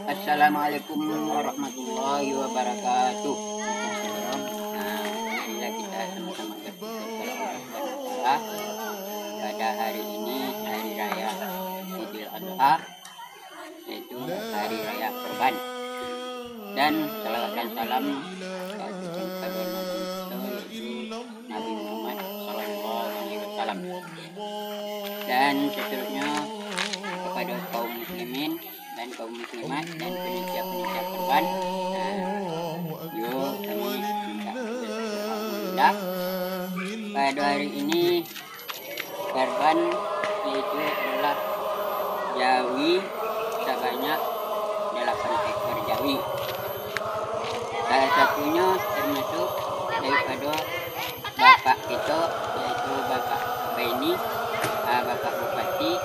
Assalamualaikum warahmatullahi wabarakatuh. Nah, marilah kita sama-sama bersyukur kepada Allah Subhanahu wa Ta'ala pada hari ini, hari raya Idul Adha, yaitu hari raya Kurban. Dan salawat dan salam kepada Nabi Muhammad SAW, dan seterusnya kepada kaum muslimin dan kaum muslimat dan penitia-penitia kurban. Yuk kami minta alhamdulillah pada hari ini kurban yaitu adalah jawi sebanyak 8 ekor jawi. Salah satunya termasuk daripada bapak kita, yaitu Bapak Baini, Bapak Bupati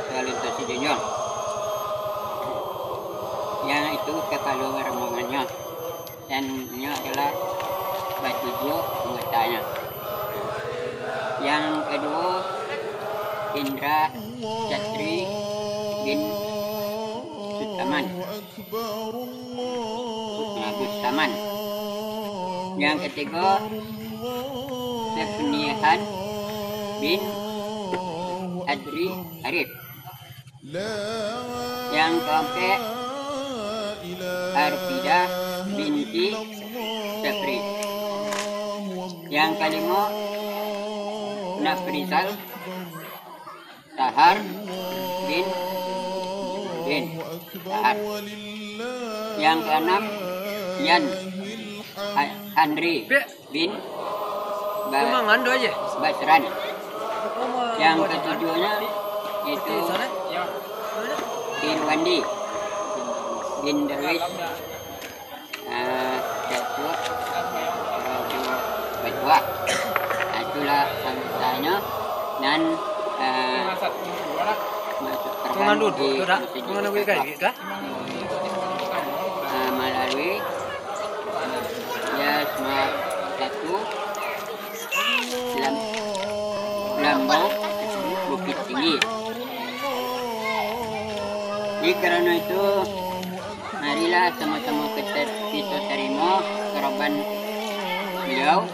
Kuala Sidoarjo, yang itu kepala rombongannya, dan ini adalah batujuh anggotanya. Yang kedua, Indra Jatri bin Bustaman. Yang ketiga, Sefnihan bin Adri Arif. Yang keempat, Arfida binti Sefri. Yang kelima, Nafrizal Tahar bin Tahar. Yang keenam, Yan Andri bin Basran. Yang ketujuhnya yaitu Irwandi bin Darwis Datuk Batua. Itulah anggotanya, dan masuk terbang melalui Yasma satu Lambau Bukit Tinggi. Jadi karena itu, marilah sama-sama kita terima korban beliau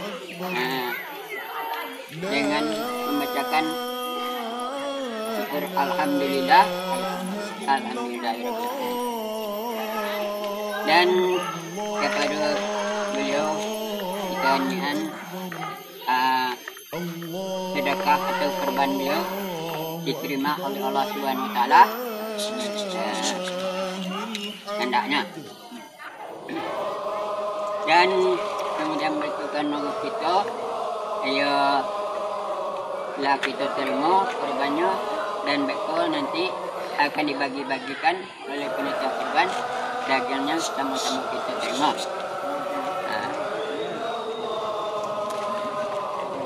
dengan membacakan syukur alhamdulillah, dan kepada beliau kita niat sedekah atau korban beliau diterima oleh Allah Subhanahu wa Ta'ala hendaknya. Dan kemudian berikutkan nama kita, ayo lah kita terima korbannya, dan bekal nanti akan dibagi-bagikan oleh panitia korban, dagingnya sama-sama kita terima.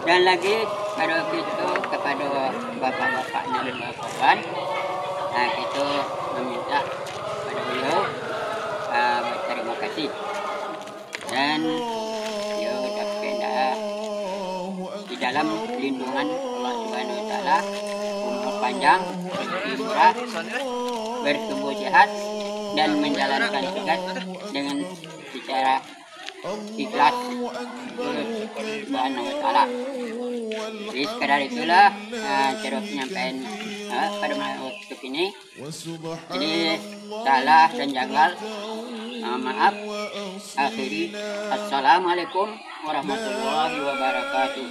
Dan lagi pada kita kepada bapak-bapaknya korban, kita meminta pada beliau berterima kasih, dan beliau dapat di dalam lindungan Allah Subhanahu wa Ta'ala, umur panjang, rezeki murah, bertumbuh sehat, dan menjalankan tugas dengan secara ikhlas Subhanahu wa Ta'ala. Jadi sekadar itulah cara penyampaian pada waktu ini. Jadi salah dan janggal, maaf. Akhiri, assalamualaikum warahmatullahi wabarakatuh.